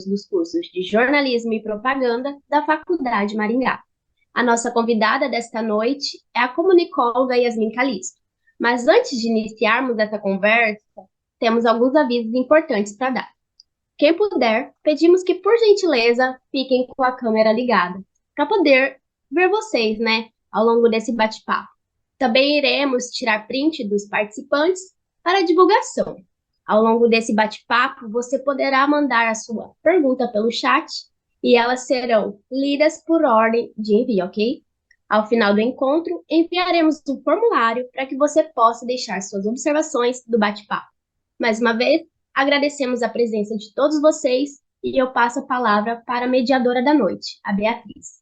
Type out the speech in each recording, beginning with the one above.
dos cursos de Jornalismo e Propaganda da Faculdade Maringá. A nossa convidada desta noite é a comunicóloga Yasmin Calisto. Mas antes de iniciarmos essa conversa, temos alguns avisos importantes para dar. Quem puder, pedimos que, por gentileza, fiquem com a câmera ligada, para poder ver vocês, né, ao longo desse bate-papo. Também iremos tirar print dos participantes para divulgação. Ao longo desse bate-papo, você poderá mandar a sua pergunta pelo chat e elas serão lidas por ordem de envio, ok? Ao final do encontro, enviaremos um formulário para que você possa deixar suas observações do bate-papo. Mais uma vez, agradecemos a presença de todos vocês e eu passo a palavra para a mediadora da noite, a Beatriz.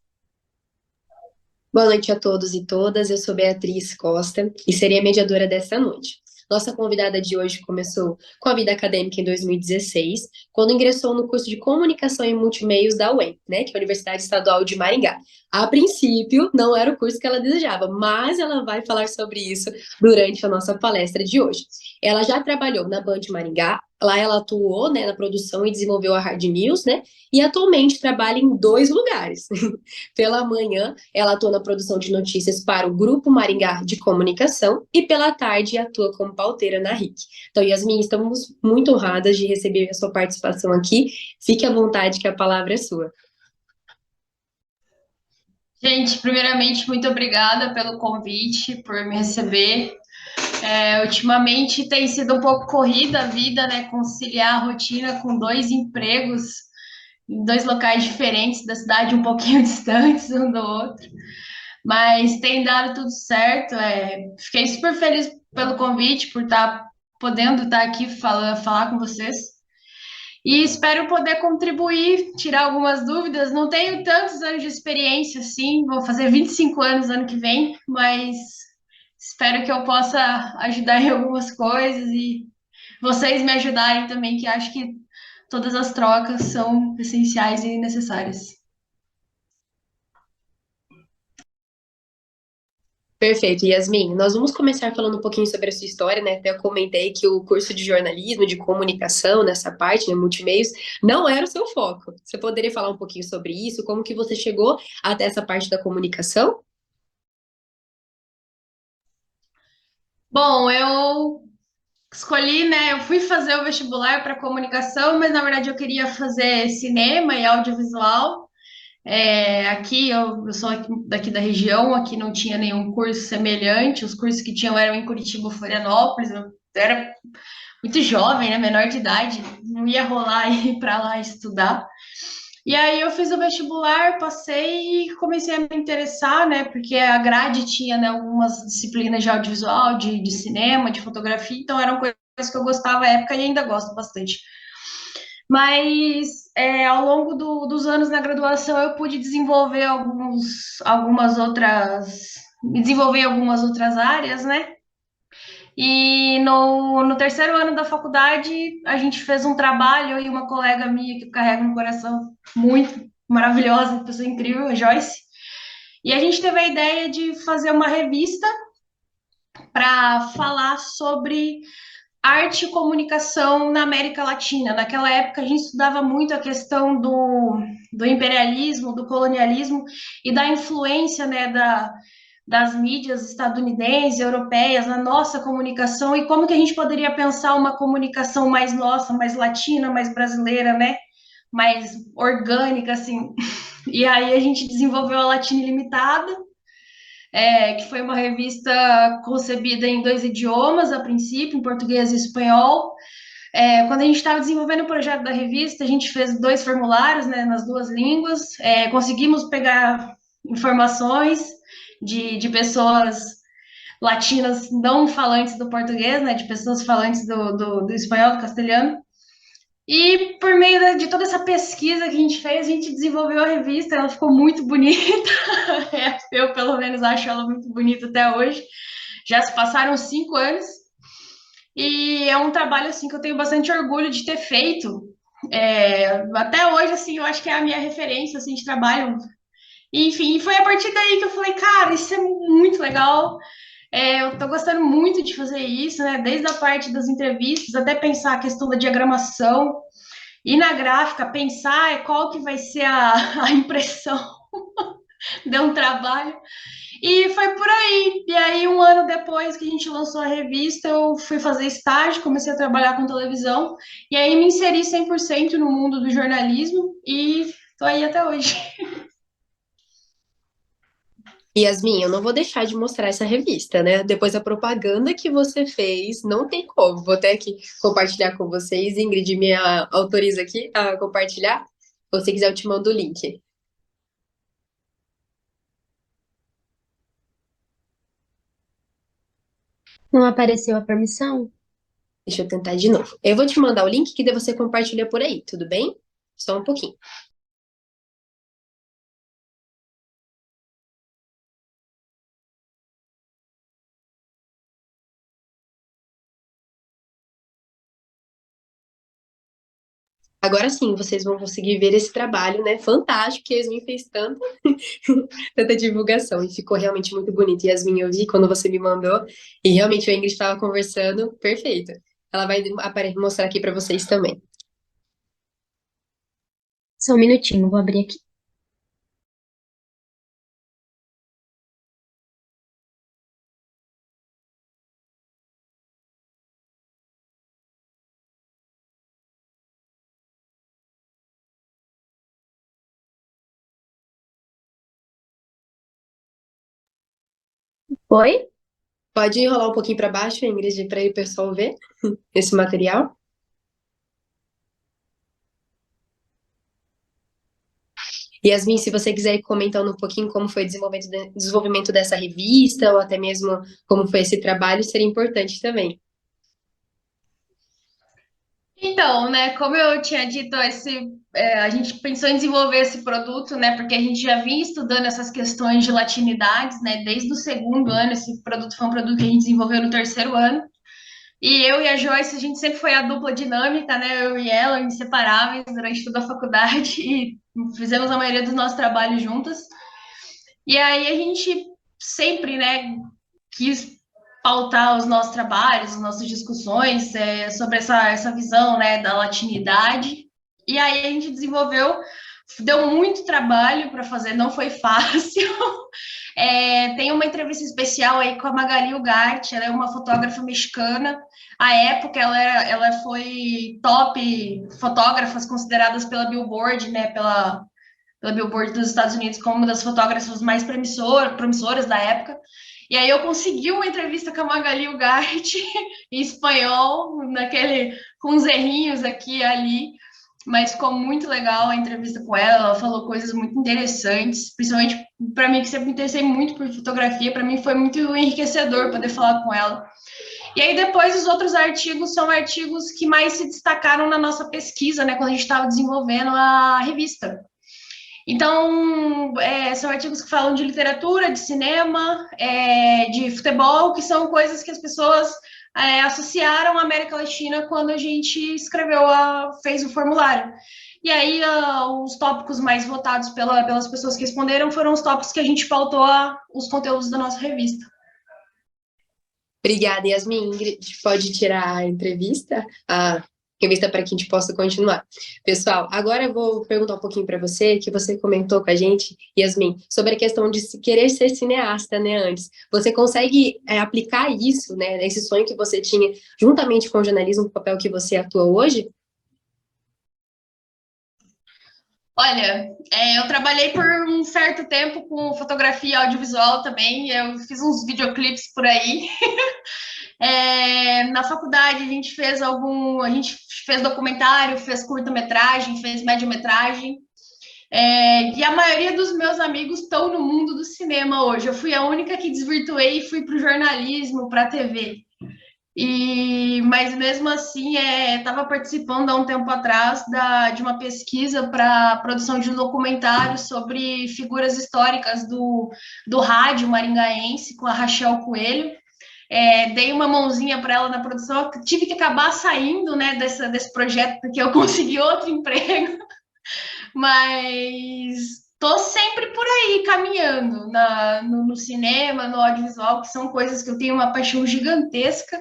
Boa noite a todos e todas, eu sou Beatriz Costa e serei a mediadora desta noite. Nossa convidada de hoje começou com a vida acadêmica em 2016, quando ingressou no curso de Comunicação e Multimeios da UEM, né, que é a Universidade Estadual de Maringá. A princípio, não era o curso que ela desejava, mas ela vai falar sobre isso durante a nossa palestra de hoje. Ela já trabalhou na Band Maringá, lá ela atuou, né, na produção e desenvolveu a Hard News, né, e atualmente trabalha em 2 lugares. Pela manhã, ela atua na produção de notícias para o Grupo Maringá de Comunicação e pela tarde atua como pauteira na RIC. Então, Yasmin, estamos muito honradas de receber a sua participação aqui. Fique à vontade que a palavra é sua. Gente, primeiramente, muito obrigada pelo convite, por me receber. Ultimamente tem sido um pouco corrida a vida, né? Conciliar a rotina com 2 empregos em 2 locais diferentes da cidade, um pouquinho distantes um do outro. Mas tem dado tudo certo. Fiquei super feliz pelo convite, por estar podendo estar aqui falar com vocês. E espero poder contribuir, tirar algumas dúvidas. Não tenho tantos anos de experiência assim, vou fazer 25 anos ano que vem, mas espero que eu possa ajudar em algumas coisas e vocês me ajudarem também, que acho que todas as trocas são essenciais e necessárias. Perfeito, Yasmin. Nós vamos começar falando um pouquinho sobre a sua história, né? Até eu comentei que o curso de jornalismo, de comunicação, nessa parte, né, multimeios, não era o seu foco. Você poderia falar um pouquinho sobre isso? Como que você chegou até essa parte da comunicação? Bom, eu escolhi, né? Eu fui fazer o vestibular para comunicação, mas na verdade eu queria fazer cinema e audiovisual. Aqui eu sou daqui da região, aqui não tinha nenhum curso semelhante, os cursos que tinham eram em Curitiba, Florianópolis, eu era muito jovem, né, menor de idade, não ia rolar ir para lá estudar. E aí eu fiz o vestibular, passei e comecei a me interessar, né, porque a grade tinha, né, algumas disciplinas de audiovisual, de cinema, de fotografia, então eram coisas que eu gostava à época e ainda gosto bastante. Mas ao longo dos anos na graduação eu pude desenvolver algumas outras, me desenvolver em algumas outras áreas, né? E no terceiro ano da faculdade a gente fez um trabalho, eu e uma colega minha que eu carrego no coração, muito maravilhosa, pessoa incrível, a Joyce. E a gente teve a ideia de fazer uma revista para falar sobre arte e comunicação na América Latina. Naquela época, a gente estudava muito a questão do imperialismo, do colonialismo e da influência, né, das mídias estadunidenses, europeias, na nossa comunicação e como que a gente poderia pensar uma comunicação mais nossa, mais latina, mais brasileira, né, mais orgânica, assim. E aí a gente desenvolveu a Latina Ilimitada, que foi uma revista concebida em 2 idiomas, a princípio, em português e espanhol. Quando a gente estava desenvolvendo o projeto da revista, a gente fez 2 formulários, né, nas 2 línguas, conseguimos pegar informações de pessoas latinas não falantes do português, né, de pessoas falantes do espanhol, do castelhano, e por meio de toda essa pesquisa que a gente fez, a gente desenvolveu a revista, ela ficou muito bonita, eu pelo menos acho ela muito bonita até hoje, já se passaram 5 anos, e é um trabalho assim que eu tenho bastante orgulho de ter feito. Até hoje, assim, eu acho que é a minha referência assim, de trabalho. Enfim, foi a partir daí que eu falei, cara, isso é muito legal. Eu tô gostando muito de fazer isso, né? Desde a parte das entrevistas até pensar a questão da diagramação. ir na gráfica, pensar qual que vai ser a impressão, deu um trabalho. E foi por aí. E aí, um ano depois que a gente lançou a revista, eu fui fazer estágio, comecei a trabalhar com televisão, e aí me inseri 100% no mundo do jornalismo e tô aí até hoje. Yasmin, eu não vou deixar de mostrar essa revista, né? Depois da propaganda que você fez, não tem como. Vou até aqui compartilhar com vocês. Ingrid, me autoriza aqui a compartilhar? Se você quiser, eu te mando o link. Não apareceu a permissão? Deixa eu tentar de novo. Eu vou te mandar o link que daí você compartilha por aí, tudo bem? Só um pouquinho. Agora sim, vocês vão conseguir ver esse trabalho, né? Fantástico, que a Yasmin fez tanta divulgação e ficou realmente muito bonito. Yasmin, eu vi quando você me mandou e realmente a Ingrid estava conversando, perfeito. Ela vai mostrar aqui para vocês também. Só um minutinho, vou abrir aqui. Foi? Pode rolar um pouquinho para baixo, Ingrid, para o pessoal ver esse material. Yasmin, se você quiser ir comentando um pouquinho como foi o desenvolvimento dessa revista, ou até mesmo como foi esse trabalho, seria importante também. Então, né, como eu tinha dito, a gente pensou em desenvolver esse produto, né, porque a gente já vinha estudando essas questões de latinidades, né, desde o segundo ano. Esse produto foi um produto que a gente desenvolveu no terceiro ano. E eu e a Joyce, a gente sempre foi a dupla dinâmica, né, eu e ela, inseparáveis durante toda a faculdade e fizemos a maioria dos nossos trabalhos juntas. E aí a gente sempre, né, quis pautar os nossos trabalhos, as nossas discussões sobre essa visão, né, da latinidade. E aí a gente desenvolveu, deu muito trabalho para fazer, não foi fácil. Tem uma entrevista especial aí com a Magali Ugarte, ela é uma fotógrafa mexicana. À época, ela foi top fotógrafas consideradas pela Billboard, né, pela Billboard dos Estados Unidos como uma das fotógrafas mais promissoras da época. E aí eu consegui uma entrevista com a Magali Ugarte em espanhol, com uns errinhos aqui e ali, mas ficou muito legal a entrevista com ela. Ela falou coisas muito interessantes, principalmente para mim, que sempre me interessei muito por fotografia. Para mim foi muito enriquecedor poder falar com ela. E aí depois os outros artigos são artigos que mais se destacaram na nossa pesquisa, né, quando a gente estava desenvolvendo a revista. Então, são artigos que falam de literatura, de cinema, de futebol, que são coisas que as pessoas associaram à América Latina quando a gente fez o formulário. E aí, os tópicos mais votados pelas pessoas que responderam foram os tópicos que a gente pautou os conteúdos da nossa revista. Obrigada, Yasmin. Ingrid, pode tirar a entrevista? Revista para que a gente possa continuar. Pessoal, agora eu vou perguntar um pouquinho para você, que você comentou com a gente, Yasmin, sobre a questão de querer ser cineasta, né, antes. Você consegue aplicar isso, né, esse sonho que você tinha, juntamente com o jornalismo, o papel que você atua hoje? Olha, eu trabalhei por um certo tempo com fotografia audiovisual também, eu fiz uns videoclipes por aí. Na faculdade a gente fez documentário, fez curta-metragem, fez média-metragem. E a maioria dos meus amigos estão no mundo do cinema hoje. Eu fui a única que desvirtuei e fui para o jornalismo, para a TV. Mas mesmo assim, estava participando há um tempo atrás de uma pesquisa para a produção de um documentário sobre figuras históricas do rádio maringaense, com a Rachel Coelho. Dei uma mãozinha para ela na produção, tive que acabar saindo, né, desse projeto, porque eu consegui outro emprego, mas estou sempre por aí caminhando no cinema, no audiovisual, que são coisas que eu tenho uma paixão gigantesca.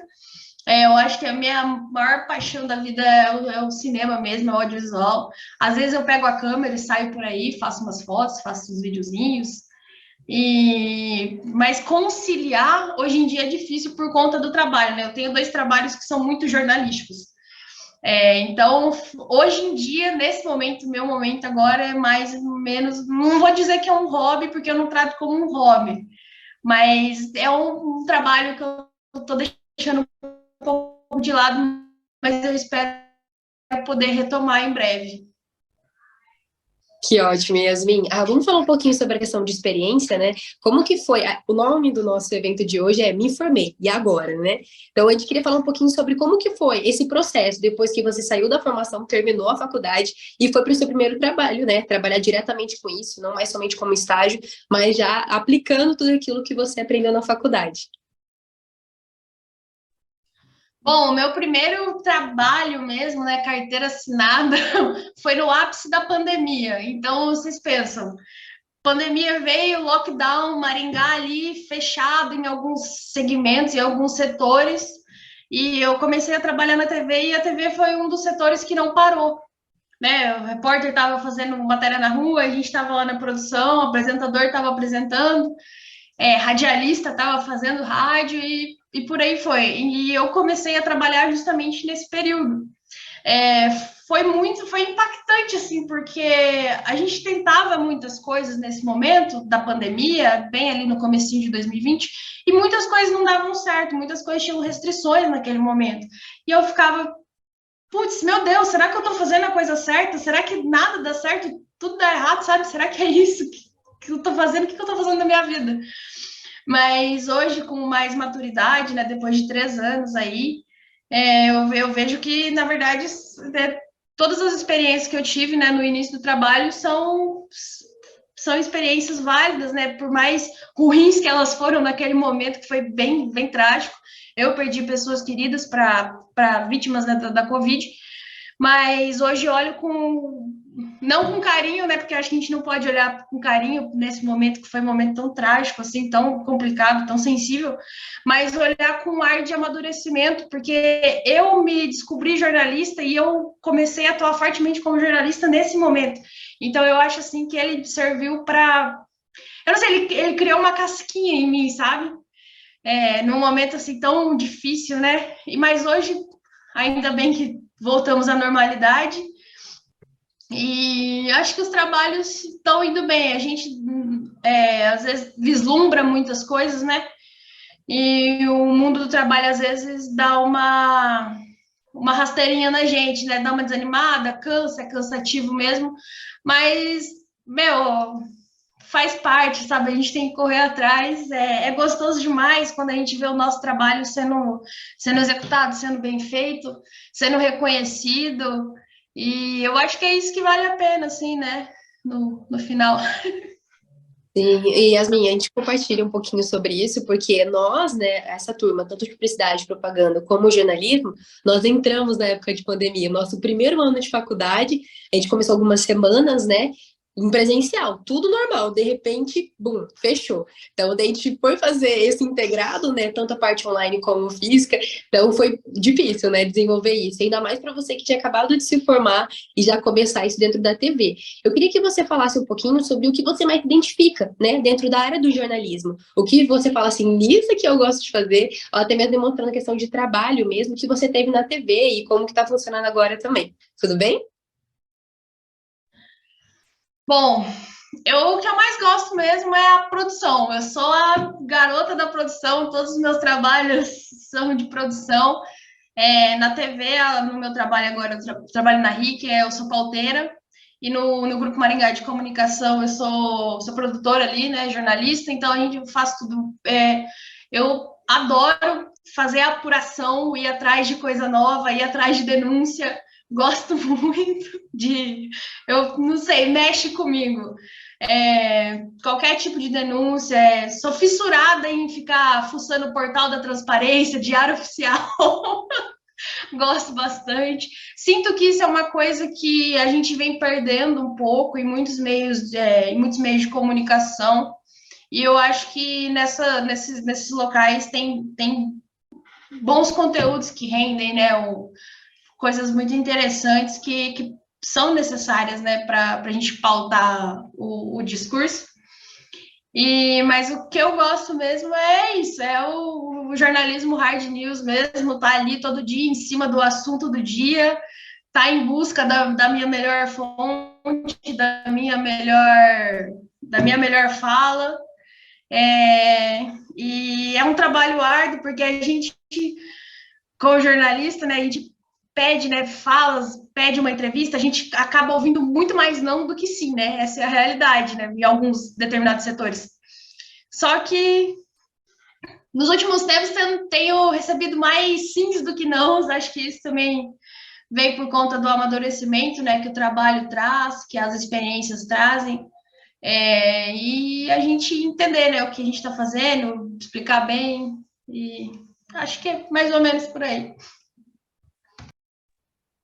Eu acho que a minha maior paixão da vida é o cinema mesmo, é o audiovisual. Às vezes eu pego a câmera e saio por aí, faço umas fotos, faço uns videozinhos. Mas conciliar hoje em dia é difícil por conta do trabalho, né? Eu tenho dois trabalhos que são muito jornalísticos. Então, hoje em dia, nesse momento, meu momento agora é mais ou menos, não vou dizer que é um hobby, porque eu não trato como um hobby, mas é um trabalho que eu estou deixando um pouco de lado, mas eu espero poder retomar em breve. Que ótimo, Yasmin. Vamos falar um pouquinho sobre a questão de experiência, né? Como que foi? O nome do nosso evento de hoje é Me Formei, e agora, né? Então, a gente queria falar um pouquinho sobre como que foi esse processo, depois que você saiu da formação, terminou a faculdade e foi para o seu primeiro trabalho, né? Trabalhar diretamente com isso, não mais somente como estágio, mas já aplicando tudo aquilo que você aprendeu na faculdade. Bom, o meu primeiro trabalho mesmo, né, carteira assinada, foi no ápice da pandemia. Então, vocês pensam, pandemia veio, lockdown, Maringá ali fechado em alguns segmentos e alguns setores, e eu comecei a trabalhar na TV e a TV foi um dos setores que não parou, né? O repórter estava fazendo matéria na rua, a gente estava lá na produção, o apresentador estava apresentando, radialista estava fazendo rádio e por aí foi. E eu comecei a trabalhar justamente nesse período. É, foi impactante, assim, porque a gente tentava muitas coisas nesse momento da pandemia, bem ali no comecinho de 2020, e muitas coisas não davam certo, muitas coisas tinham restrições naquele momento. E eu ficava, putz, meu Deus, será que eu tô fazendo a coisa certa? Será que nada dá certo? Tudo dá errado, sabe? Será que é isso que eu tô fazendo? O que eu tô fazendo na minha vida? Mas hoje, com mais maturidade, né, depois de 3 anos aí, eu vejo que, na verdade, todas as experiências que eu tive, né, no início do trabalho são experiências válidas, né, por mais ruins que elas foram naquele momento, que foi bem, bem trágico. Eu perdi pessoas queridas para vítimas, né, da Covid, mas hoje olho não com carinho, né? Porque acho que a gente não pode olhar com carinho nesse momento, que foi um momento tão trágico, assim, tão complicado, tão sensível, mas olhar com um ar de amadurecimento, porque eu me descobri jornalista e eu comecei a atuar fortemente como jornalista nesse momento. Então, eu acho, assim, que ele serviu para... Eu não sei, ele criou uma casquinha em mim, sabe? Num momento, assim, tão difícil, né? Mas hoje, ainda bem que voltamos à normalidade, e acho que os trabalhos estão indo bem. A gente, às vezes, vislumbra muitas coisas, né? E o mundo do trabalho, às vezes, dá uma rasteirinha na gente, né? Dá uma desanimada, cansa, é cansativo mesmo. Mas, meu, faz parte, sabe? A gente tem que correr atrás. É gostoso demais quando a gente vê o nosso trabalho sendo executado, sendo bem feito, sendo reconhecido. E eu acho que é isso que vale a pena, assim, né? No final. Sim, e Yasmin, a gente compartilha um pouquinho sobre isso, porque nós, né, essa turma, tanto de publicidade, propaganda, como jornalismo, nós entramos na época de pandemia. Nosso primeiro ano de faculdade, a gente começou algumas semanas, né, em presencial, tudo normal, de repente, bum, fechou. Então, daí a gente foi fazer esse integrado, né, tanto a parte online como física, então foi difícil, né, desenvolver isso, ainda mais para você que tinha acabado de se formar e já começar isso dentro da TV. Eu queria que você falasse um pouquinho sobre o que você mais identifica, né, dentro da área do jornalismo. O que você fala assim, nisso que eu gosto de fazer, ou até mesmo demonstrando a questão de trabalho mesmo que você teve na TV e como que está funcionando agora também. Tudo bem? Bom, o que eu mais gosto mesmo é a produção. Eu sou a garota da produção, todos os meus trabalhos são de produção. Na TV, no meu trabalho agora, eu trabalho na RIC, eu sou pauteira. E no Grupo Maringá de Comunicação, eu sou produtora ali, né, jornalista, então a gente faz tudo. Eu adoro fazer a apuração, ir atrás de coisa nova, ir atrás de denúncia. Gosto muito eu não sei, mexe comigo. Qualquer tipo de denúncia, sou fissurada em ficar fuçando o portal da transparência, diário oficial. Gosto bastante. Sinto que isso é uma coisa que a gente vem perdendo um pouco em muitos meios de comunicação. E eu acho que nesses locais tem bons conteúdos que rendem, né? Coisas muito interessantes que são necessárias, né, para a gente pautar o discurso. Mas o que eu gosto mesmo é isso, é o jornalismo hard news mesmo, tá ali todo dia em cima do assunto do dia, tá em busca da minha melhor fonte, da minha melhor fala. E é um trabalho árduo, porque a gente, como jornalista, né, a gente pede, né, falas, pede uma entrevista, a gente acaba ouvindo muito mais não do que sim, né? Essa é a realidade, né, em alguns determinados setores. Só que nos últimos tempos tenho recebido mais sims do que não, acho que isso também vem por conta do amadurecimento, né, que o trabalho traz, que as experiências trazem, e a gente entender, né, o que a gente está fazendo, explicar bem, e acho que é mais ou menos por aí.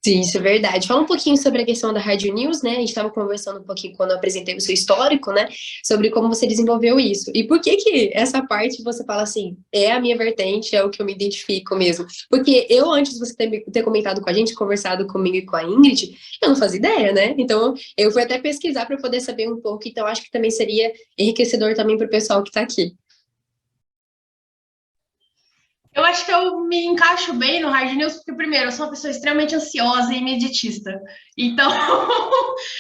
Sim, isso é verdade. Fala um pouquinho sobre a questão da Rádio News, né? A gente estava conversando um pouquinho quando eu apresentei o seu histórico, né? Sobre como você desenvolveu isso. E por que que essa parte você fala assim, é a minha vertente, é o que eu me identifico mesmo? Porque eu, antes de você ter comentado com a gente, conversado comigo e com a Ingrid, eu não fazia ideia, né? Então, eu fui até pesquisar para poder saber um pouco. Então, acho que também seria enriquecedor também para o pessoal que está aqui. Eu acho que eu me encaixo bem no hard news, porque, primeiro, eu sou uma pessoa extremamente ansiosa e imediatista. Então,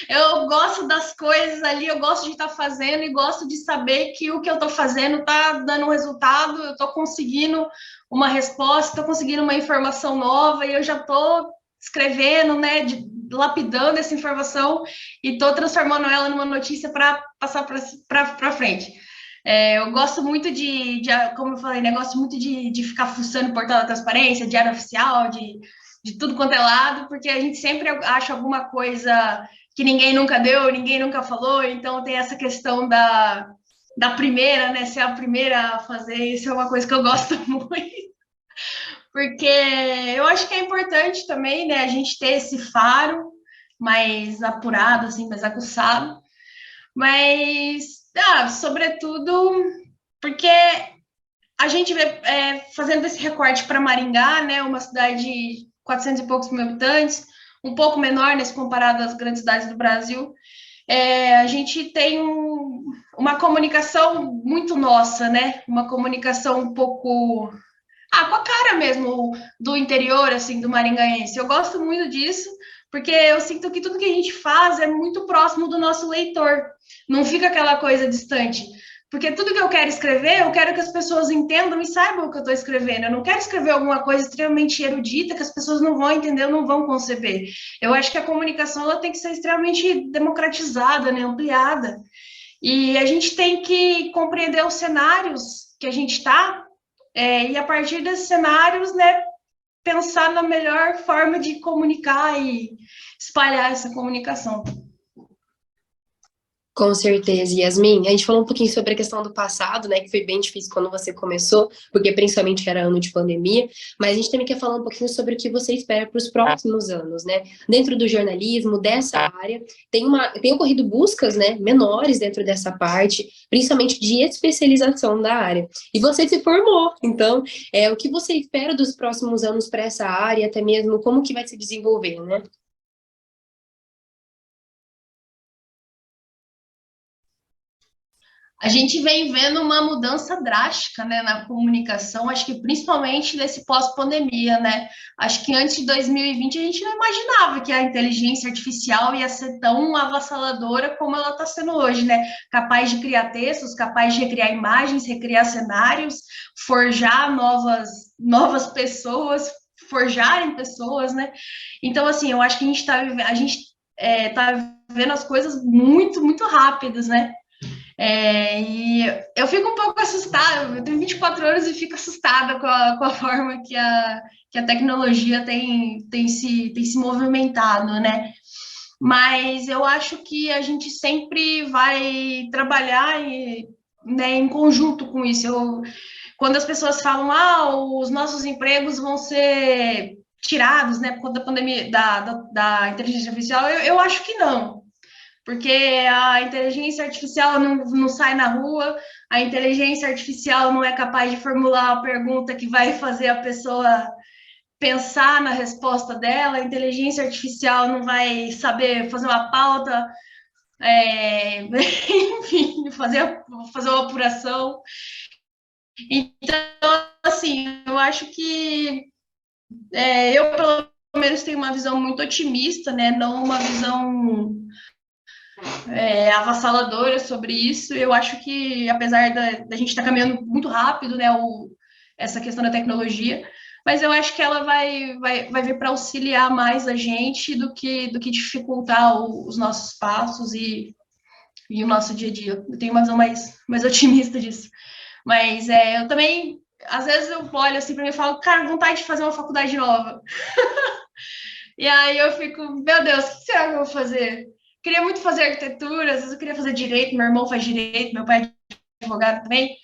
eu gosto das coisas ali, eu gosto de estar fazendo e gosto de saber que o que eu estou fazendo está dando um resultado, eu estou conseguindo uma resposta, estou conseguindo uma informação nova e eu já estou escrevendo, né, lapidando essa informação e estou transformando ela numa notícia para passar para frente. Eu gosto muito como eu falei, né, gosto muito de ficar fuçando o portal da transparência, diário oficial, de tudo quanto é lado, porque a gente sempre acha alguma coisa que ninguém nunca deu, ninguém nunca falou, então tem essa questão da primeira, né, ser a primeira a fazer, isso é uma coisa que eu gosto muito, porque eu acho que é importante também, né, a gente ter esse faro mais apurado, assim, mais aguçado, mas, sobretudo, porque a gente vê fazendo esse recorte para Maringá, né, uma cidade de 400 e poucos mil habitantes, um pouco menor, né, se comparado às grandes cidades do Brasil, a gente tem uma comunicação muito nossa, né, uma comunicação um pouco com a cara mesmo do interior, assim, do maringaense. Eu gosto muito disso, porque eu sinto que tudo que a gente faz é muito próximo do nosso leitor, não fica aquela coisa distante. Porque tudo que eu quero escrever, eu quero que as pessoas entendam e saibam o que eu estou escrevendo. Eu não quero escrever alguma coisa extremamente erudita que as pessoas não vão entender, não vão conceber. Eu acho que a comunicação ela tem que ser extremamente democratizada, né, ampliada. E a gente tem que compreender os cenários que a gente está, e a partir desses cenários, né, pensar na melhor forma de comunicar e espalhar essa comunicação. Com certeza, Yasmin. A gente falou um pouquinho sobre a questão do passado, né, que foi bem difícil quando você começou, porque principalmente era ano de pandemia, mas a gente também quer falar um pouquinho sobre o que você espera para os próximos anos, né? Dentro do jornalismo, dessa área, tem ocorrido buscas, né, menores dentro dessa parte, principalmente de especialização da área. E você se formou, então, o que você espera dos próximos anos para essa área, até mesmo como que vai se desenvolver, né? A gente vem vendo uma mudança drástica, né, na comunicação, acho que principalmente nesse pós-pandemia, né? Acho que antes de 2020 a gente não imaginava que a inteligência artificial ia ser tão avassaladora como ela está sendo hoje, né? Capaz de criar textos, capaz de recriar imagens, recriar cenários, forjar novas pessoas, forjarem pessoas, né? Então, assim, eu acho que a gente tá vendo as coisas muito, muito rápidas, né? E eu fico um pouco assustada, eu tenho 24 anos e fico assustada com a forma que a tecnologia tem se movimentado, né? Mas eu acho que a gente sempre vai trabalhar né, em conjunto com isso. Quando as pessoas falam, os nossos empregos vão ser tirados, né, por conta da pandemia, da inteligência artificial, eu acho que não. porque a inteligência artificial não sai na rua, a inteligência artificial não é capaz de formular a pergunta que vai fazer a pessoa pensar na resposta dela, a inteligência artificial não vai saber fazer uma pauta, enfim, fazer uma apuração. Então, assim, eu acho que eu, pelo menos, tenho uma visão muito otimista, né? Não uma visão avassaladora sobre isso. Eu acho que, apesar da gente estar caminhando muito rápido, né, essa questão da tecnologia, mas eu acho que ela vai vir para auxiliar mais a gente do que dificultar os nossos passos e o nosso dia a dia. Eu tenho uma visão mais otimista disso. Mas eu também, às vezes eu olho assim para mim e falo, cara, vontade de fazer uma faculdade nova. E aí eu fico, meu Deus, o que será que eu vou fazer? Queria muito fazer arquitetura, às vezes eu queria fazer direito, meu irmão faz direito, meu pai é advogado também.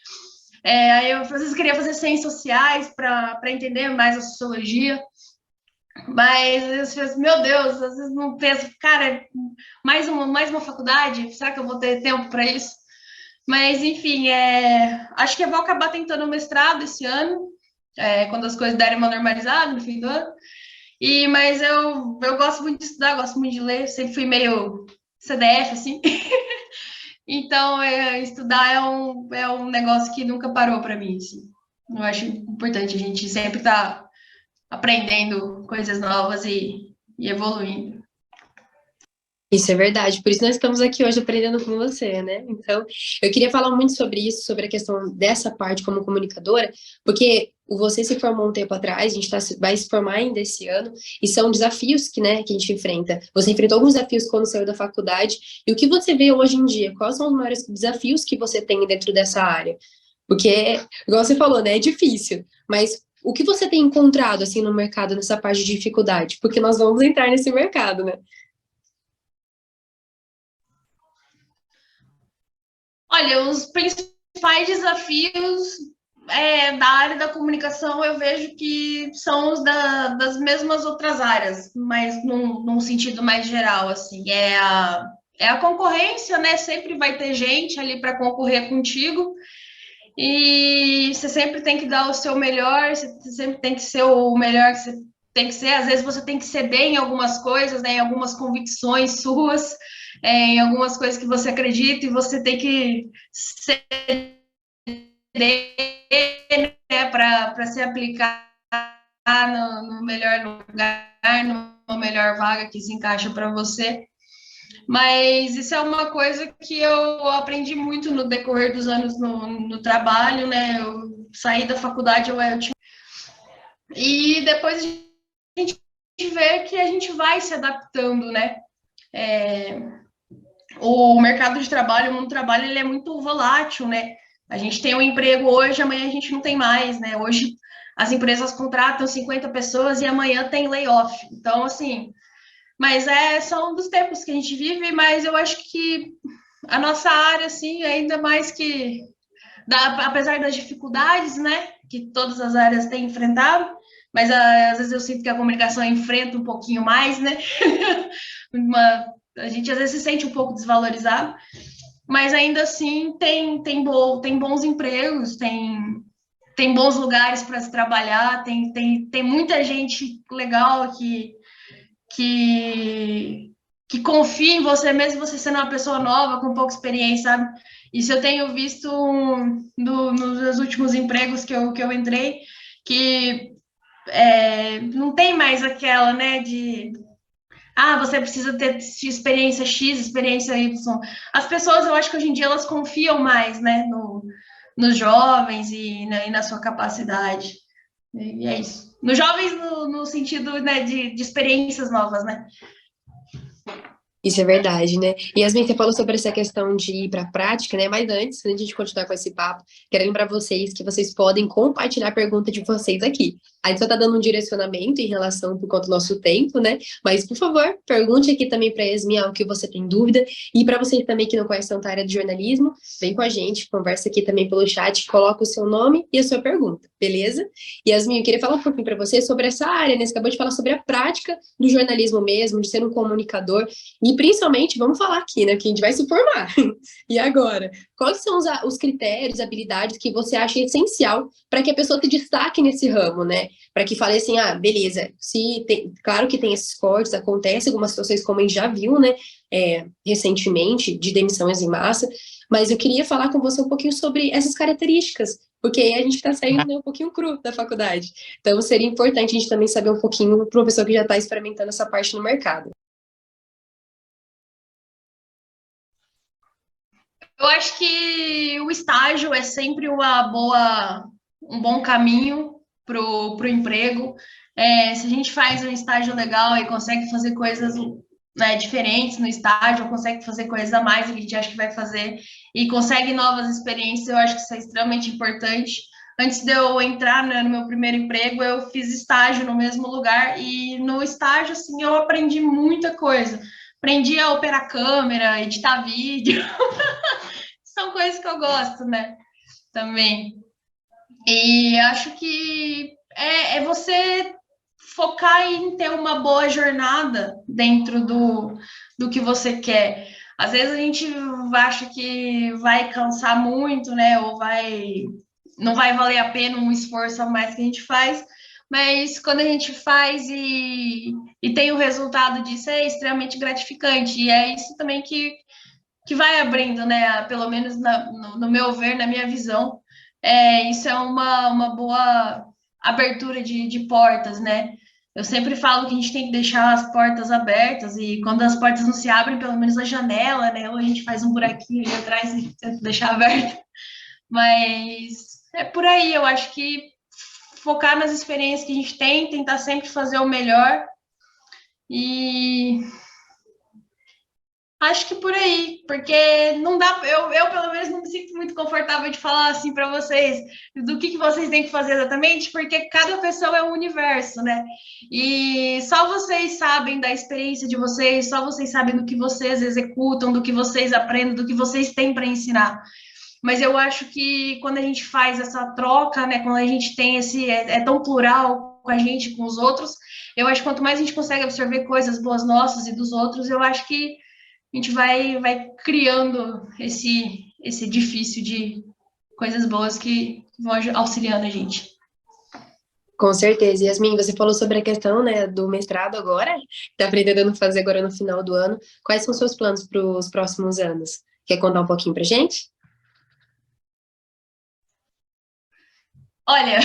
Aí eu às vezes queria fazer ciências sociais para entender mais a sociologia. Mas às vezes, meu Deus, às vezes não penso, cara, mais uma faculdade? Será que eu vou ter tempo para isso? Mas, enfim, acho que eu vou acabar tentando o mestrado esse ano, quando as coisas derem uma normalizada no fim do ano. Mas eu gosto muito de estudar, gosto muito de ler, sempre fui meio CDF, assim. Então, estudar é um negócio que nunca parou para mim, assim. Eu acho importante a gente sempre estar aprendendo coisas novas e evoluindo. Isso é verdade, por isso nós estamos aqui hoje aprendendo com você, né? Então, eu queria falar muito sobre isso, sobre a questão dessa parte como comunicadora, porque você se formou um tempo atrás, a gente vai se formar ainda esse ano, e são desafios que a gente enfrenta. Você enfrentou alguns desafios quando saiu da faculdade, e o que você vê hoje em dia? Quais são os maiores desafios que você tem dentro dessa área? Porque, igual você falou, né, é difícil, mas o que você tem encontrado, assim, no mercado, nessa parte de dificuldade? Porque nós vamos entrar nesse mercado, né? Olha, os principais desafios da área da comunicação eu vejo que são os das mesmas outras áreas, mas num sentido mais geral, assim. É a concorrência, né? Sempre vai ter gente ali para concorrer contigo, e você sempre tem que dar o seu melhor, você sempre tem que ser o melhor que você tem que ser. Às vezes você tem que ceder em algumas coisas, né? Em algumas convicções suas, em algumas coisas que você acredita, e você tem que ceder, né? Para se aplicar no melhor lugar, numa melhor vaga que se encaixa para você. Mas isso é uma coisa que eu aprendi muito no decorrer dos anos no trabalho, né? Eu saí da faculdade, e depois a gente vê que a gente vai se adaptando, né? O mercado de trabalho, o mundo do trabalho, ele é muito volátil, né? A gente tem um emprego hoje, amanhã a gente não tem mais, né? Hoje as empresas contratam 50 pessoas e amanhã tem layoff. Então, assim, mas são dos tempos que a gente vive, mas eu acho que a nossa área, assim, ainda mais que, apesar das dificuldades, né, que todas as áreas têm enfrentado, mas às vezes eu sinto que a comunicação enfrenta um pouquinho mais, né? A gente às vezes se sente um pouco desvalorizado, mas ainda assim tem bons empregos, tem bons lugares para se trabalhar, tem muita gente legal que confia em você, mesmo você sendo uma pessoa nova, com pouca experiência, sabe? Isso eu tenho visto nos últimos empregos que eu entrei, que não tem mais aquela, né, de você precisa ter experiência X, experiência Y. As pessoas, eu acho que hoje em dia, elas confiam mais, né, nos jovens e na sua capacidade. E é isso. Nos jovens, no sentido, né, de experiências novas, né? Isso é verdade, né? E Yasmin, você falou sobre essa questão de ir para a prática, né? Mas antes de a gente continuar com esse papo, quero lembrar vocês que vocês podem compartilhar a pergunta de vocês aqui. A gente só está dando um direcionamento em relação por conta do nosso tempo, né? Mas, por favor, pergunte aqui também para a Yasmin algo que você tem dúvida. E para você também que não conhece tanta área de jornalismo, vem com a gente, conversa aqui também pelo chat, coloca o seu nome e a sua pergunta, beleza? Yasmin, eu queria falar um pouquinho para você sobre essa área, né? Você acabou de falar sobre a prática do jornalismo mesmo, de ser um comunicador. E E principalmente, vamos falar aqui, né? Que a gente vai se formar. E agora? Quais são os critérios, habilidades que você acha essencial para que a pessoa se destaque nesse ramo, né? Para que fale assim, ah, beleza, se tem, claro que tem esses cortes, acontece algumas situações, como a gente já viu, né? Recentemente, de demissões em massa, mas eu queria falar com você um pouquinho sobre essas características, porque aí a gente está saindo, né, um pouquinho cru da faculdade. Então, seria importante a gente também saber um pouquinho do professor que já está experimentando essa parte no mercado. Eu acho que o estágio é sempre um bom caminho pro emprego. Se a gente faz um estágio legal e consegue fazer coisas, né, diferentes no estágio, ou consegue fazer coisas a mais que a gente acha que vai fazer e consegue novas experiências, eu acho que isso é extremamente importante. Antes de eu entrar, né, no meu primeiro emprego, eu fiz estágio no mesmo lugar e no estágio, assim, eu aprendi muita coisa. Aprendi a operar câmera, editar vídeo, são coisas que eu gosto, né? Também. E acho que é você focar em ter uma boa jornada dentro do que você quer. Às vezes a gente acha que vai cansar muito, né? Não vai valer a pena um esforço a mais que a gente faz, mas quando a gente faz e tem o resultado disso, é extremamente gratificante. E é isso também que vai abrindo, né? Pelo menos no meu ver, na minha visão, isso é uma boa abertura de portas, né? Eu sempre falo que a gente tem que deixar as portas abertas e quando as portas não se abrem, pelo menos a janela, né? Ou a gente faz um buraquinho ali atrás e tenta deixar aberto. Mas é por aí, eu acho que focar nas experiências que a gente tem, tentar sempre fazer o melhor e acho que por aí, porque não dá, eu pelo menos não me sinto muito confortável de falar assim para vocês do que vocês têm que fazer exatamente, porque cada pessoa é um universo, né? E só vocês sabem da experiência de vocês, só vocês sabem do que vocês executam, do que vocês aprendem, do que vocês têm para ensinar. Mas eu acho que quando a gente faz essa troca, né, quando a gente tem é tão plural com a gente, com os outros, eu acho que quanto mais a gente consegue absorver coisas boas nossas e dos outros, eu acho que a gente vai criando esse edifício de coisas boas que vão auxiliando a gente. Com certeza. Yasmin, você falou sobre a questão, né, do mestrado agora, está pretendendo fazer agora no final do ano. Quais são os seus planos para os próximos anos? Quer contar um pouquinho para gente? Olha,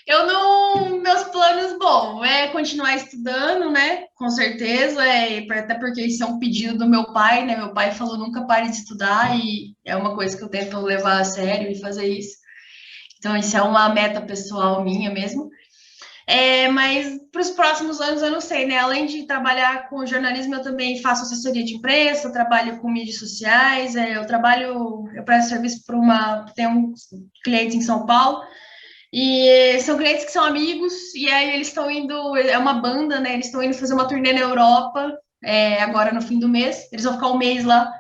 eu não. Meus planos, bom, é continuar estudando, né? Com certeza, até porque isso é um pedido do meu pai, né? Meu pai falou nunca pare de estudar, e é uma coisa que eu tento levar a sério e fazer isso. Então, isso é uma meta pessoal minha mesmo. Mas para os próximos anos eu não sei, né? Além de trabalhar com jornalismo, eu também faço assessoria de imprensa, eu trabalho com mídias sociais, eu presto serviço para tem um cliente em São Paulo. E são clientes que são amigos, e aí eles estão indo, é uma banda, né? Eles estão indo fazer uma turnê na Europa, agora no fim do mês. Eles vão ficar um mês lá.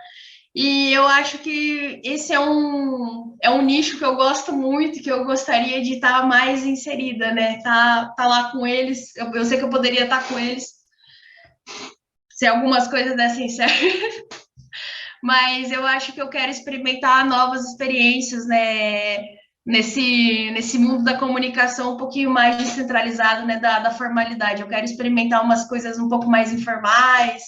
E eu acho que esse é um nicho que eu gosto muito, que eu gostaria de estar mais inserida, né? Tá lá com eles. Eu sei que eu poderia estar com eles se algumas coisas dessem certo. Mas eu acho que eu quero experimentar novas experiências, né? Nesse mundo da comunicação um pouquinho mais descentralizado, né? Da formalidade. Eu quero experimentar umas coisas um pouco mais informais.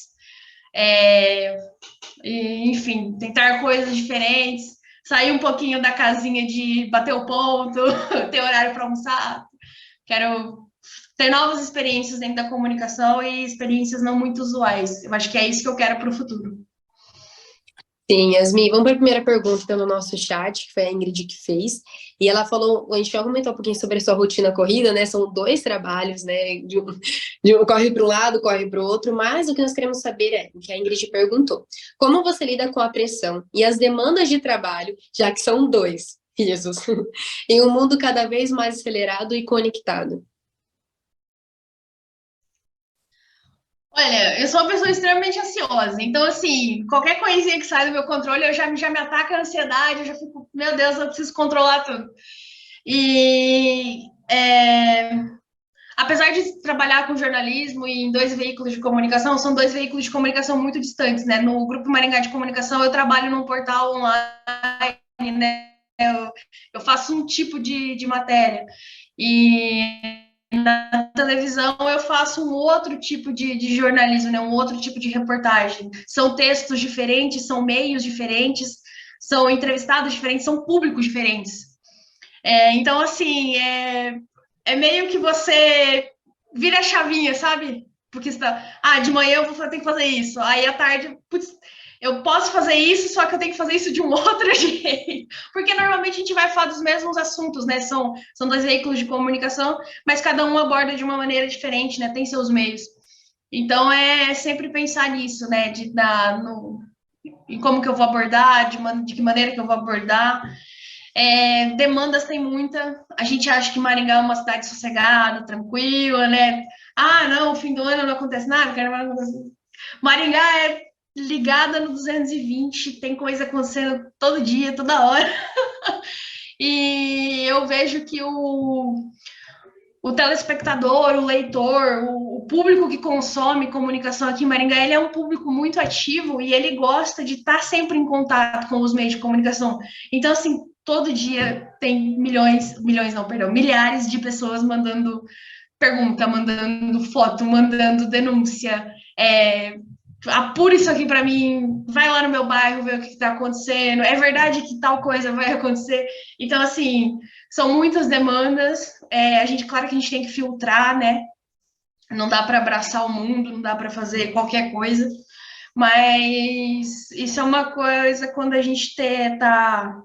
Enfim, tentar coisas diferentes, sair um pouquinho da casinha de bater o ponto, ter horário para almoçar. Quero ter novas experiências dentro da comunicação e experiências não muito usuais. Eu acho que é isso que eu quero para o futuro. Sim, Yasmin, vamos para a primeira pergunta então, no nosso chat, que foi a Ingrid que fez, e ela falou, a gente já comentou um pouquinho sobre a sua rotina corrida, né, são 2 trabalhos, né, corre para um lado, corre para o outro, mas o que nós queremos saber é, o que a Ingrid perguntou, como você lida com a pressão e as demandas de trabalho, já que são 2, Jesus, em um mundo cada vez mais acelerado e conectado? Olha, eu sou uma pessoa extremamente ansiosa, então, assim, qualquer coisinha que sai do meu controle, já me ataca a ansiedade, eu já fico, meu Deus, eu preciso controlar tudo. E apesar de trabalhar com jornalismo e em 2 veículos de comunicação, são 2 veículos de comunicação muito distantes, né? No Grupo Maringá de Comunicação, eu trabalho num portal online, né? Eu faço um tipo de matéria. E na televisão eu faço um outro tipo de jornalismo, né? Um outro tipo de reportagem. São textos diferentes, são meios diferentes, são entrevistados diferentes, são públicos diferentes. Então, assim, é meio que você vira a chavinha, sabe? Porque você tá, de manhã eu tenho que fazer isso, aí à tarde, putz, eu posso fazer isso, só que eu tenho que fazer isso de um outro jeito. Porque normalmente a gente vai falar dos mesmos assuntos, né? São 2 veículos de comunicação, mas cada um aborda de uma maneira diferente, né? Tem seus meios. Então é sempre pensar nisso, né? Em como que eu vou abordar, de que maneira que eu vou abordar. Demandas tem muita. A gente acha que Maringá é uma cidade sossegada, tranquila, né? Não, fim do ano não acontece nada, carnaval não acontece. Maringá é ligada no 220, tem coisa acontecendo todo dia, toda hora. E eu vejo que o telespectador, o leitor, o público que consome comunicação aqui em Maringá, ele é um público muito ativo e ele gosta de estar sempre em contato com os meios de comunicação. Então, assim, todo dia tem milhares de pessoas mandando pergunta, mandando foto, mandando denúncia. Apura isso aqui para mim, vai lá no meu bairro ver o que está acontecendo, é verdade que tal coisa vai acontecer. Então, assim, são muitas demandas, claro que a gente tem que filtrar, né? Não dá para abraçar o mundo, não dá para fazer qualquer coisa, mas isso é uma coisa quando a gente tá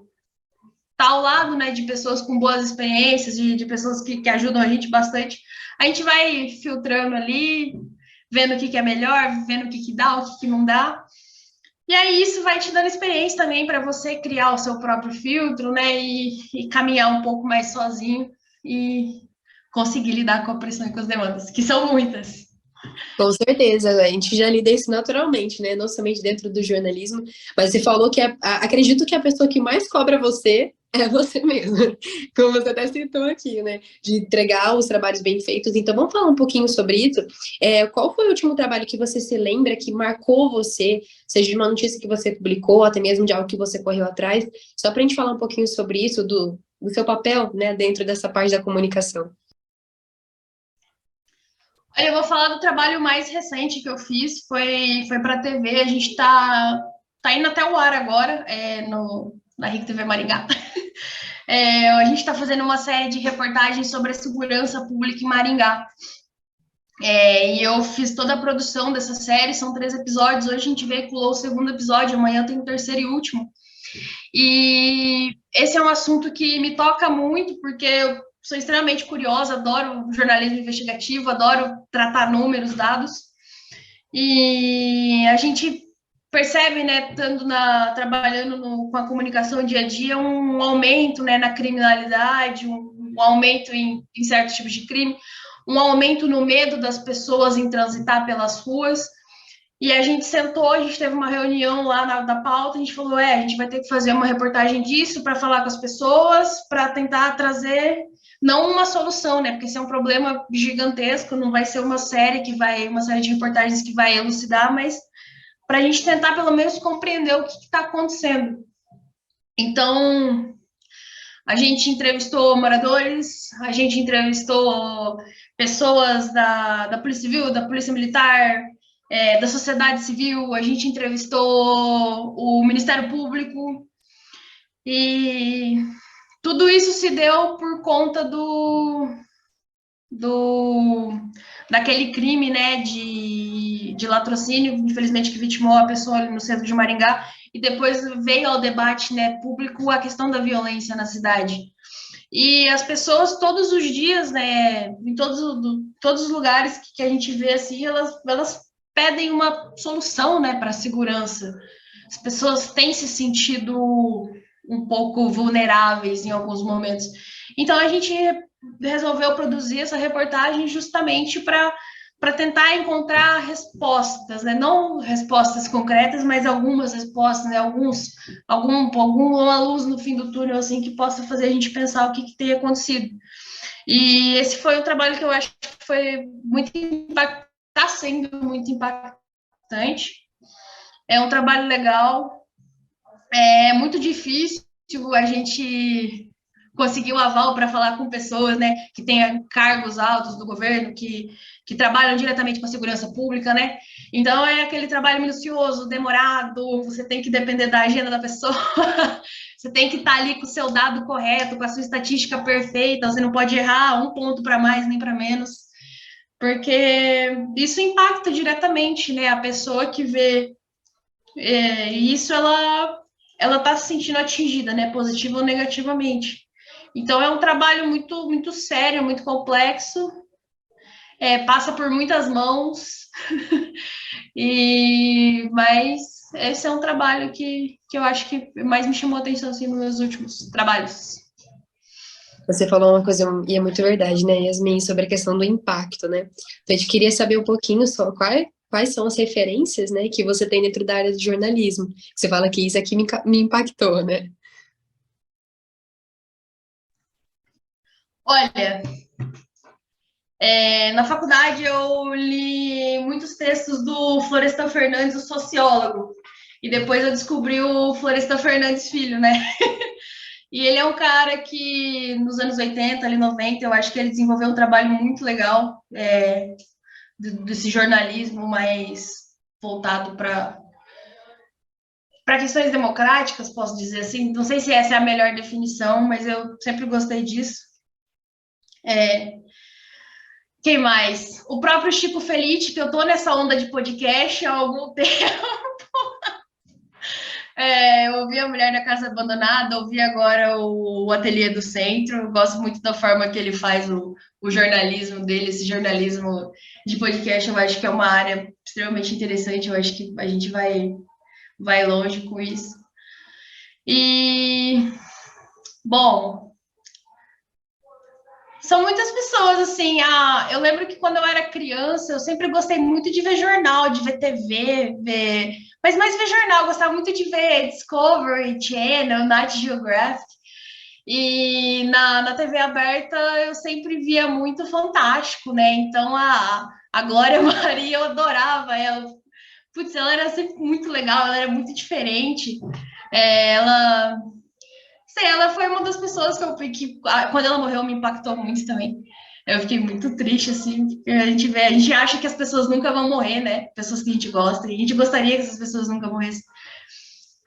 ao lado, né, de pessoas com boas experiências, de pessoas que ajudam a gente bastante, a gente vai filtrando ali, vendo o que é melhor, vendo o que dá, o que não dá. E aí isso vai te dando experiência também para você criar o seu próprio filtro, né? E caminhar um pouco mais sozinho e conseguir lidar com a pressão e com as demandas, que são muitas. Com certeza, a gente já lida isso naturalmente, né? Não somente dentro do jornalismo, mas você falou que acredito que a pessoa que mais cobra você é você mesmo, como você até citou aqui, né? De entregar os trabalhos bem feitos. Então, vamos falar um pouquinho sobre isso. Qual foi o último trabalho que você se lembra que marcou você, seja de uma notícia que você publicou, até mesmo de algo que você correu atrás? Só para a gente falar um pouquinho sobre isso, do seu papel, né, dentro dessa parte da comunicação. Eu vou falar do trabalho mais recente que eu fiz, foi para a TV, a gente tá indo até o ar agora, na RIC TV Maringá. A gente está fazendo uma série de reportagens sobre a segurança pública em Maringá. E eu fiz toda a produção dessa série, são 3 episódios, hoje a gente veiculou o 2º episódio, amanhã tem o 3º e último. E esse é um assunto que me toca muito, porque eu sou extremamente curiosa, adoro jornalismo investigativo, adoro tratar números, dados. E a gente percebe, né, trabalhando com a comunicação dia a dia, um aumento, né, na criminalidade, um aumento em certos tipos de crime, um aumento no medo das pessoas em transitar pelas ruas. E a gente sentou, a gente teve uma reunião lá da pauta, a gente falou, a gente vai ter que fazer uma reportagem disso para falar com as pessoas, para tentar trazer, não uma solução, né? Porque esse é um problema gigantesco, não vai ser uma série de reportagens que vai elucidar, mas para a gente tentar pelo menos compreender o que está acontecendo. Então, a gente entrevistou moradores, a gente entrevistou pessoas da Polícia Civil, da Polícia Militar, da sociedade civil, a gente entrevistou o Ministério Público, e tudo isso se deu por conta daquele crime, né, de latrocínio, infelizmente, que vitimou a pessoa ali no centro de Maringá, e depois veio ao debate, né, público a questão da violência na cidade. E as pessoas, todos os dias, né, em todos os lugares que a gente vê, assim, elas pedem uma solução, né, para a segurança. As pessoas têm se sentido um pouco vulneráveis em alguns momentos. Então, a gente resolveu produzir essa reportagem justamente para tentar encontrar respostas, né? Não respostas concretas, mas algumas respostas, né? Alguma luz no fim do túnel, assim, que possa fazer a gente pensar o que tem acontecido. E esse foi um trabalho que eu acho que foi muito está sendo muito impactante. É um trabalho legal, é muito difícil a gente conseguir o aval para falar com pessoas, né, que têm cargos altos do governo, que trabalham diretamente com a segurança pública, né? Então é aquele trabalho minucioso, demorado, você tem que depender da agenda da pessoa, você tem que estar ali com o seu dado correto, com a sua estatística perfeita, você não pode errar um ponto para mais nem para menos, porque isso impacta diretamente, né, a pessoa que vê isso, ela está se sentindo atingida, né, positiva ou negativamente. Então é um trabalho muito muito sério, muito complexo, passa por muitas mãos, mas esse é um trabalho que eu acho que mais me chamou a atenção assim, nos meus últimos trabalhos. Você falou uma coisa, e é muito verdade, né, Yasmin, sobre a questão do impacto, né? Então, a gente queria saber um pouquinho só quais são as referências, né, que você tem dentro da área de jornalismo. Você fala que isso aqui me impactou, né? Olha, na faculdade eu li muitos textos do Florestan Fernandes, o sociólogo, e depois eu descobri o Florestan Fernandes Filho, né? E ele é um cara que, nos anos 80, ali 90, eu acho que ele desenvolveu um trabalho muito legal desse jornalismo mais voltado para questões democráticas, posso dizer assim. Não sei se essa é a melhor definição, mas eu sempre gostei disso. Quem mais? O próprio Chico Felitti, que eu tô nessa onda de podcast há algum tempo. Eu ouvi A Mulher na Casa Abandonada, ouvi agora o Ateliê do Centro. Eu gosto muito da forma que ele faz o jornalismo dele, esse jornalismo de podcast. Eu acho que é uma área extremamente interessante. Eu acho que a gente vai longe com isso. E, bom, são muitas pessoas, assim. Eu lembro que quando eu era criança, eu sempre gostei muito de ver jornal, de ver TV, mas mais ver jornal, eu gostava muito de ver Discovery Channel, Nat Geographic. E na TV aberta eu sempre via muito Fantástico, né? Então a Glória Maria, eu adorava ela. Putz, ela era sempre muito legal, ela era muito diferente. Ela sei, ela foi uma das pessoas que quando ela morreu, me impactou muito também. Eu fiquei muito triste, assim, porque a gente acha que as pessoas nunca vão morrer, né? Pessoas que a gente gosta, e a gente gostaria que essas pessoas nunca morressem.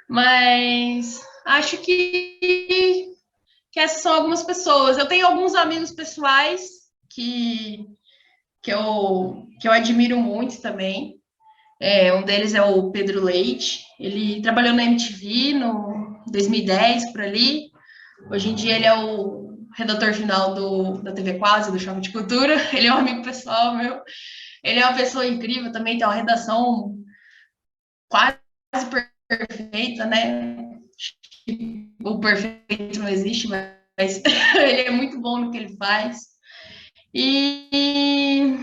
Mas acho que essas são algumas pessoas. Eu tenho alguns amigos pessoais que, que eu admiro muito também. Um deles é o Pedro Leite. Ele trabalhou na MTV no 2010, por ali. Hoje em dia ele é o redator final da TV Quase, do Choque de Cultura. Ele é um amigo pessoal meu. Ele é uma pessoa incrível também, tem uma redação quase perfeita, né? O perfeito não existe, mas ele é muito bom no que ele faz. E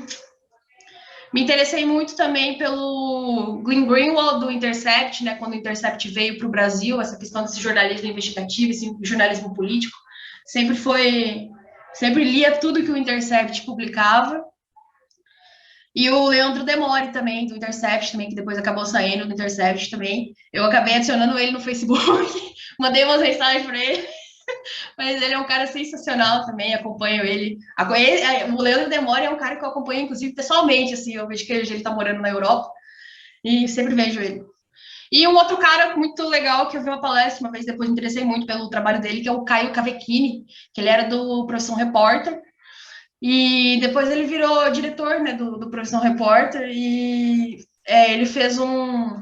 me interessei muito também pelo Glenn Greenwald do Intercept, né? Quando o Intercept veio para o Brasil, essa questão desse jornalismo investigativo, esse jornalismo político, sempre lia tudo que o Intercept publicava. E o Leandro Demore também, do Intercept, também, que depois acabou saindo do Intercept também. Eu acabei adicionando ele no Facebook, mandei umas mensagens para ele, mas ele é um cara sensacional também, acompanho ele. O Leandro Demore é um cara que eu acompanho, inclusive, pessoalmente, assim, eu vejo que ele tá morando na Europa, e sempre vejo ele. E um outro cara muito legal que eu vi uma palestra uma vez, depois me interessei muito pelo trabalho dele, que é o Caio Cavecchini, que ele era do Profissão Repórter, e depois ele virou diretor, né, do Profissão Repórter, e ele fez um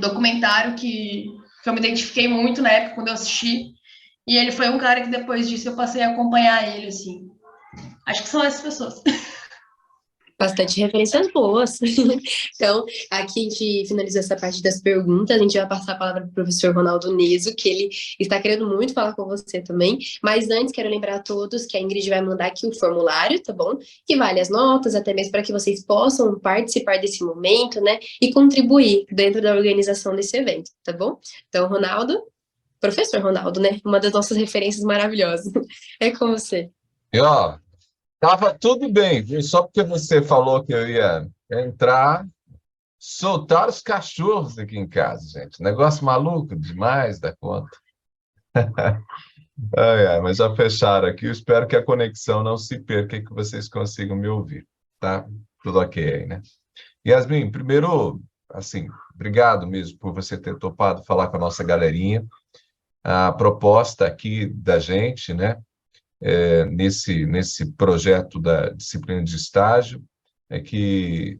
documentário que eu me identifiquei muito na época quando eu assisti, e ele foi um cara que depois disso eu passei a acompanhar ele, assim. Acho que são essas pessoas. Bastante referências boas. Então, aqui a gente finalizou essa parte das perguntas. A gente vai passar a palavra para o professor Ronaldo Neso, que ele está querendo muito falar com você também. Mas antes, quero lembrar a todos que a Ingrid vai mandar aqui o formulário, tá bom? Que vale as notas, até mesmo para que vocês possam participar desse momento, né? E contribuir dentro da organização desse evento, tá bom? Então, Ronaldo, professor Ronaldo, né? Uma das nossas referências maravilhosas. É com você. E, ó, tava tudo bem, viu? Só porque você falou que eu ia entrar, soltar os cachorros aqui em casa, gente. Negócio maluco demais da conta. Mas já fecharam aqui. Eu espero que a conexão não se perca e que vocês consigam me ouvir, tá? Tudo ok aí, né? Yasmin, primeiro, assim, obrigado mesmo por você ter topado falar com a nossa galerinha. A proposta aqui da gente, né, nesse projeto da disciplina de estágio, é que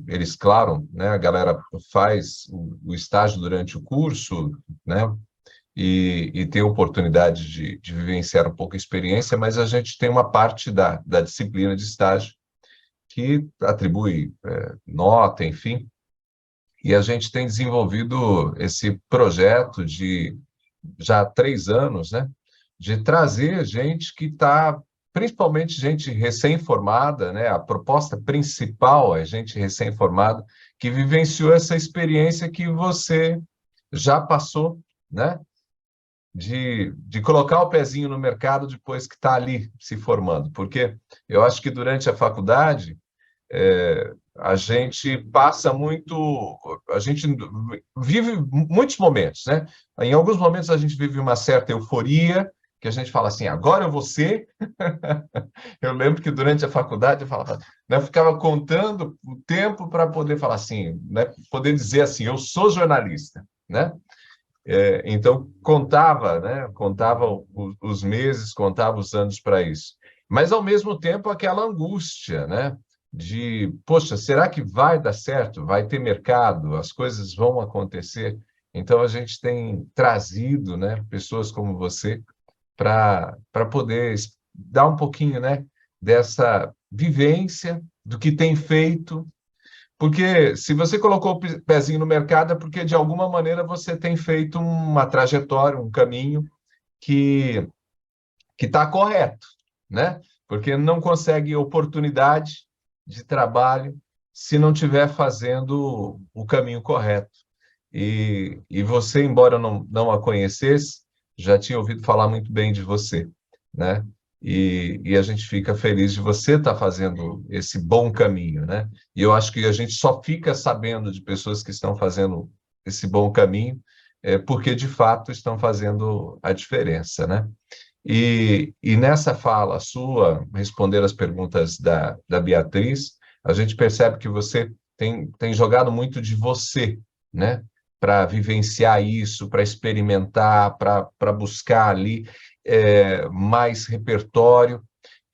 eles, claro, né, a galera faz o estágio durante o curso, né, e tem a oportunidade de vivenciar um pouco a experiência, mas a gente tem uma parte da disciplina de estágio que atribui nota, enfim, e a gente tem desenvolvido esse projeto de já há 3 anos, né, de trazer gente que está, principalmente gente recém-formada, né, a proposta principal é gente recém-formada que vivenciou essa experiência que você já passou, né, de colocar o pezinho no mercado depois que está ali se formando, porque eu acho que durante a faculdade a gente passa muito, a gente vive muitos momentos, né? Em alguns momentos a gente vive uma certa euforia, que a gente fala assim, agora eu vou ser. Eu lembro que durante a faculdade eu falava, né, eu ficava contando o tempo para poder falar assim, né, poder dizer assim, eu sou jornalista, né? Então contava, né? Contava os meses, contava os anos para isso. Mas ao mesmo tempo aquela angústia, né? De, poxa, será que vai dar certo? Vai ter mercado? As coisas vão acontecer? Então a gente tem trazido, né? Pessoas como você para poder dar um pouquinho, né? Dessa vivência do que tem feito, porque se você colocou o pezinho no mercado é porque, de alguma maneira, você tem feito uma trajetória, um caminho que está correto, né? Porque não consegue oportunidade de trabalho se não estiver fazendo o caminho correto. E você, embora eu não a conhecesse, já tinha ouvido falar muito bem de você, né? E a gente fica feliz de você estar fazendo esse bom caminho, né? E eu acho que a gente só fica sabendo de pessoas que estão fazendo esse bom caminho porque, de fato, estão fazendo a diferença, né? E nessa fala sua, responder as perguntas da Beatriz, a gente percebe que você tem jogado muito de você, né? Para vivenciar isso, para experimentar, para buscar ali mais repertório.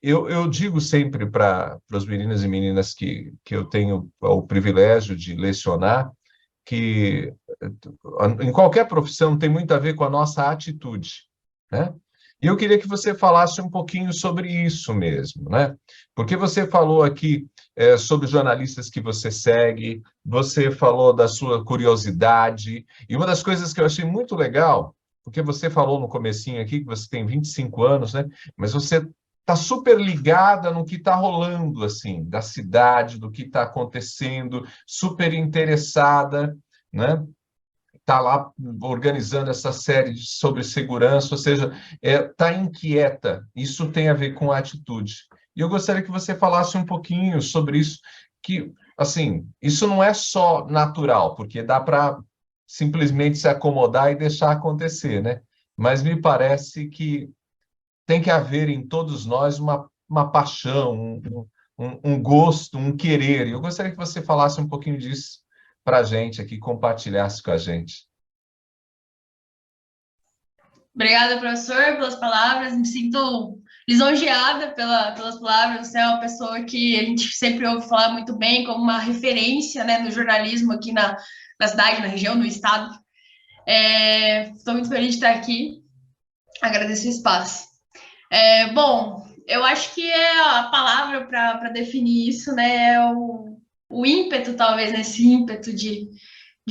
Eu digo sempre para os meninos e meninas que eu tenho o privilégio de lecionar, que em qualquer profissão tem muito a ver com a nossa atitude, né? E eu queria que você falasse um pouquinho sobre isso mesmo, né? Porque você falou aqui sobre jornalistas que você segue, você falou da sua curiosidade, e uma das coisas que eu achei muito legal, porque você falou no comecinho aqui que você tem 25 anos, né? Mas você está super ligada no que está rolando, assim, da cidade, do que está acontecendo, super interessada, né? Está lá organizando essa série sobre segurança, ou seja, está inquieta. Isso tem a ver com atitude. E eu gostaria que você falasse um pouquinho sobre isso, que, assim, isso não é só natural, porque dá para simplesmente se acomodar e deixar acontecer, né? Mas me parece que tem que haver em todos nós uma paixão, um gosto, um querer. E eu gostaria que você falasse um pouquinho disso para a gente aqui, compartilhasse com a gente. Obrigada, professor, pelas palavras. Me sinto lisonjeada pelas palavras. Você é uma pessoa que a gente sempre ouve falar muito bem, como uma referência, né, no jornalismo aqui na cidade, na região, no estado. Estou muito feliz de estar aqui. Agradeço o espaço. Bom, eu acho que a palavra para definir isso, né, é o ímpeto, talvez, nesse ímpeto de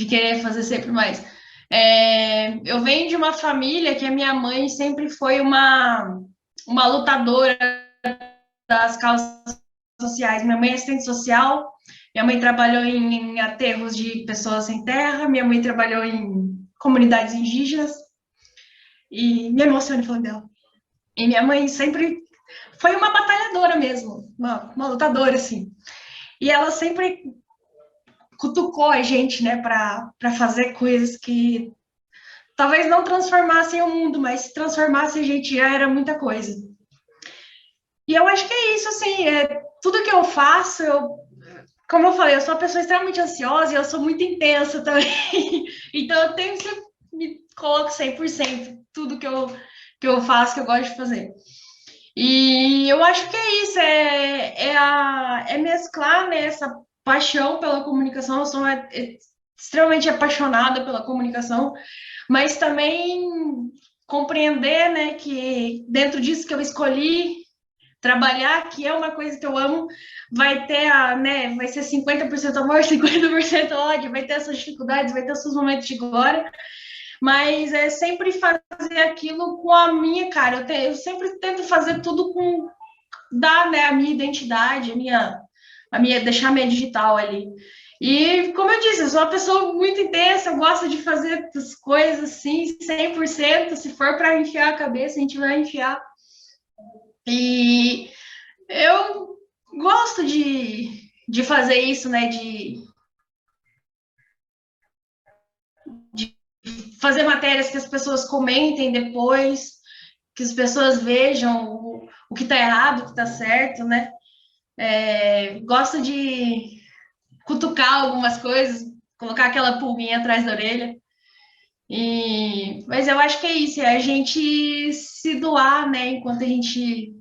querer fazer sempre mais. Eu venho de uma família que a minha mãe sempre foi uma lutadora das causas sociais. Minha mãe é assistente social, minha mãe trabalhou em aterros de pessoas sem terra, minha mãe trabalhou em comunidades indígenas, e me emociona falando dela. E minha mãe sempre foi uma batalhadora mesmo, uma lutadora, assim. E ela sempre cutucou a gente, né, para fazer coisas que talvez não transformassem o mundo, mas se transformasse a gente já era muita coisa. E eu acho que é isso, assim, tudo que eu faço, como eu falei, eu sou uma pessoa extremamente ansiosa e eu sou muito intensa também. Então eu tenho que me coloco 100% tudo que eu faço, que eu gosto de fazer. E eu acho que é isso, é mesclar, né, essa paixão pela comunicação. Eu sou extremamente apaixonada pela comunicação, mas também compreender, né, que dentro disso que eu escolhi trabalhar, que é uma coisa que eu amo, vai ser 50% amor, 50% ódio, vai ter essas dificuldades, vai ter seus momentos de glória, mas é sempre fazer aquilo com a minha cara. Eu sempre tento fazer tudo com dar, né, a minha identidade, deixar a minha digital ali. E, como eu disse, eu sou uma pessoa muito intensa, eu gosto de fazer as coisas assim, 100%. Se for para enfiar a cabeça, a gente vai enfiar. E eu gosto de fazer isso, né? De fazer matérias que as pessoas comentem depois, que as pessoas vejam o que está errado, o que está certo, né? Gosto de cutucar algumas coisas, colocar aquela pulguinha atrás da orelha. Mas eu acho que é isso, é a gente se doar, né? Enquanto a gente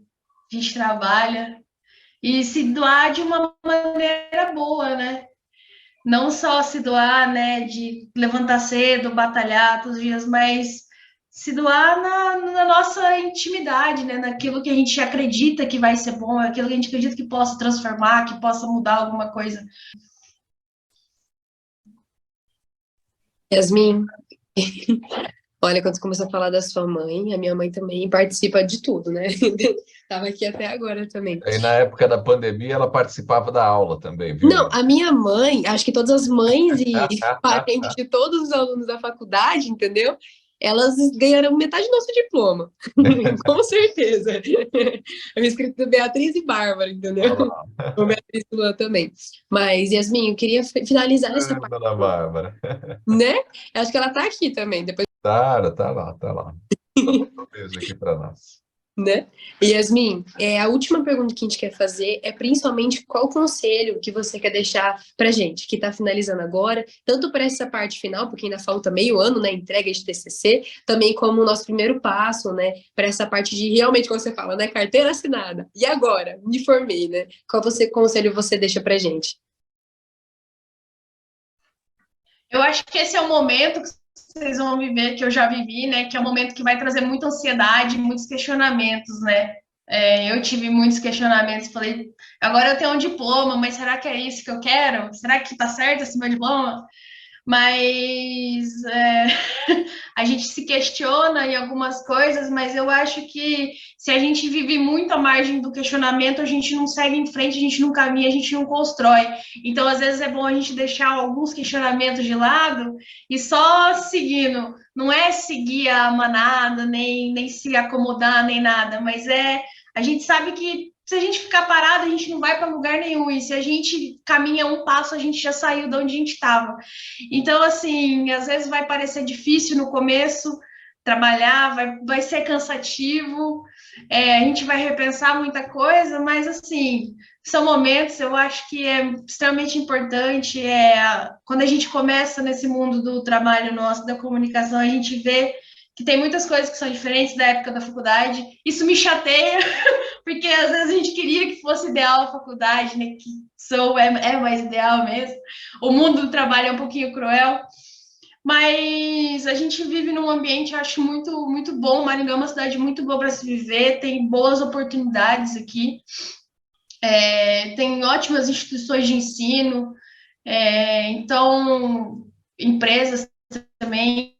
trabalha, e se doar de uma maneira boa, né? Não só se doar, né, de levantar cedo, batalhar todos os dias, mas se doar na nossa intimidade, né, naquilo que a gente acredita que vai ser bom, aquilo que a gente acredita que possa transformar, que possa mudar alguma coisa. Yasmin, olha, quando você começou a falar da sua mãe, a minha mãe também participa de tudo, né? Tava aqui até agora também. E na época da pandemia, ela participava da aula também, Não, viu? a minha mãe, acho que todas as mães e parentes de todos os alunos da faculdade, entendeu? Elas ganharam metade do nosso diploma, com certeza. Eu me escrito Beatriz e Bárbara, Olha entendeu? lá. Ou Beatriz e Luan também. Mas, Yasmin, eu queria finalizar essa parte, Dona Bárbara. né? Eu acho que ela tá aqui também, depois, Tá lá, tá lá. Um beijo aqui para nós. né? E, Yasmin, a última pergunta que a gente quer fazer é principalmente qual conselho que você quer deixar pra gente, que tá finalizando agora, tanto para essa parte final, porque ainda falta meio ano, né, entrega de TCC, também como o nosso primeiro passo, né, para essa parte de realmente, como você fala, né, carteira assinada. E agora? Me formei, né? Qual conselho você deixa pra gente? Eu acho que esse é o momento que vocês vão viver, que eu já vivi, né? Que é um momento que vai trazer muita ansiedade, muitos questionamentos, né? Eu tive muitos questionamentos, falei, agora eu tenho um diploma, mas será que é isso que eu quero? Será que tá certo esse meu diploma? Mas a gente se questiona em algumas coisas, mas eu acho que se a gente vive muito à margem do questionamento, a gente não segue em frente, a gente não caminha, a gente não constrói. Então, às vezes, é bom a gente deixar alguns questionamentos de lado e só seguindo. Não é seguir a manada, nem se acomodar, nem nada, mas a gente sabe que se a gente ficar parado, a gente não vai para lugar nenhum. E se a gente caminha um passo, a gente já saiu de onde a gente estava. Então, assim, às vezes vai parecer difícil no começo trabalhar, vai ser cansativo, a gente vai repensar muita coisa, mas, assim, são momentos, eu acho que é extremamente importante. Quando a gente começa nesse mundo do trabalho nosso, da comunicação, a gente vê que tem muitas coisas que são diferentes da época da faculdade. Isso me chateia, porque às vezes a gente queria que fosse ideal a faculdade, né? Que é mais ideal mesmo. O mundo do trabalho é um pouquinho cruel, mas a gente vive num ambiente, eu acho, muito, muito bom. Maringá é uma cidade muito boa para se viver, tem boas oportunidades aqui, tem ótimas instituições de ensino, então empresas também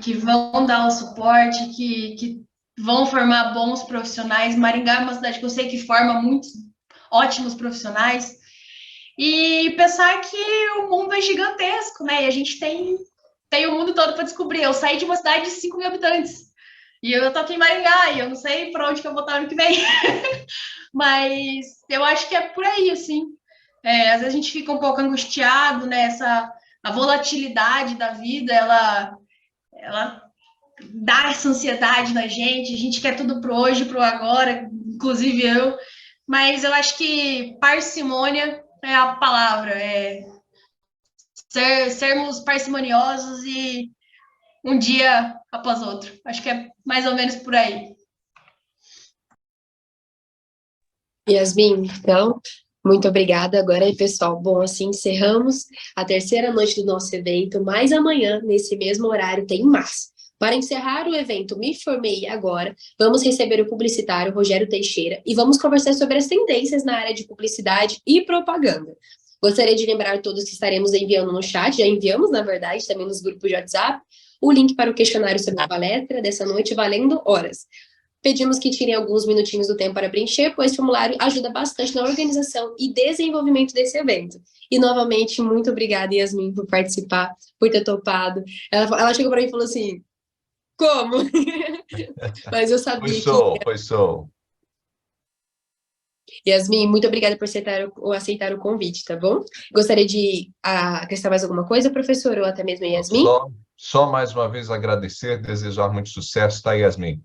que vão dar o suporte, que vão formar bons profissionais. Maringá é uma cidade que eu sei que forma muitos ótimos profissionais. E pensar que o mundo é gigantesco, né? E a gente tem o mundo todo para descobrir. Eu saí de uma cidade de 5 mil habitantes. E eu tô aqui em Maringá, e eu não sei para onde que eu vou estar ano que vem. Mas eu acho que é por aí, assim. Às vezes a gente fica um pouco angustiado, né? A volatilidade da vida, ela dá essa ansiedade na gente, a gente quer tudo pro hoje, pro agora, inclusive eu. Mas eu acho que parcimônia é a palavra, sermos parcimoniosos e um dia após outro. Acho que é mais ou menos por aí. Yasmin, então, muito obrigada. Agora, pessoal, bom, assim encerramos a terceira noite do nosso evento, mas amanhã, nesse mesmo horário, tem mais. Para encerrar o evento Me Formei Agora, vamos receber o publicitário Rogério Teixeira e vamos conversar sobre as tendências na área de publicidade e propaganda. Gostaria de lembrar a todos que estaremos enviando no chat, já enviamos, na verdade, também nos grupos de WhatsApp, o link para o questionário sobre a palestra dessa noite, valendo horas. Pedimos que tirem alguns minutinhos do tempo para preencher, pois o formulário ajuda bastante na organização e desenvolvimento desse evento. E, novamente, muito obrigada, Yasmin, por participar, por ter topado. Ela chegou para mim e falou assim, como? Mas eu sabia que... Foi show. Yasmin, muito obrigada por aceitar o convite, tá bom? Gostaria de acrescentar mais alguma coisa, professor, ou até mesmo Yasmin? Só mais uma vez agradecer, desejar muito sucesso, tá, Yasmin?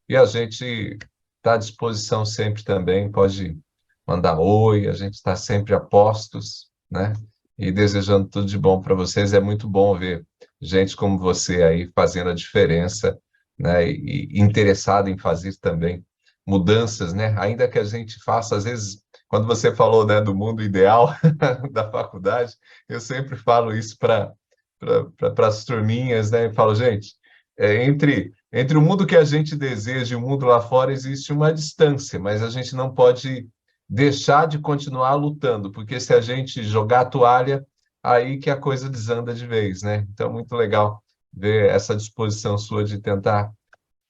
E a gente está à disposição sempre também, pode mandar oi, a gente está sempre a postos, né? E desejando tudo de bom para vocês. É muito bom ver gente como você aí fazendo a diferença, né? E interessado em fazer também mudanças, né? Ainda que a gente faça, às vezes, quando você falou, né, do mundo ideal da faculdade, eu sempre falo isso para as turminhas, né? Eu falo, gente, entre o mundo que a gente deseja e o mundo lá fora existe uma distância, mas a gente não pode deixar de continuar lutando, porque se a gente jogar a toalha, aí que a coisa desanda de vez, né? Então, muito legal ver essa disposição sua de tentar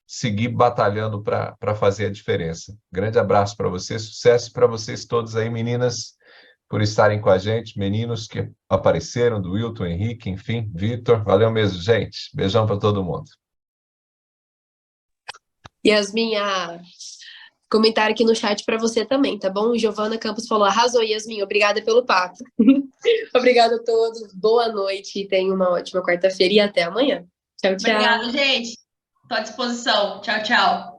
seguir batalhando para fazer a diferença. Grande abraço para você, sucesso para vocês todos aí, meninas, por estarem com a gente, meninos que apareceram, do Wilton, Henrique, enfim, Vitor, valeu mesmo, gente. Beijão para todo mundo. Yasmin, comentário aqui no chat para você também, tá bom? Giovana Campos falou, arrasou, Yasmin, obrigada pelo papo. Obrigada a todos, boa noite, tenham uma ótima quarta-feira e até amanhã. Tchau, tchau. Obrigada, gente. Estou à disposição. Tchau, tchau.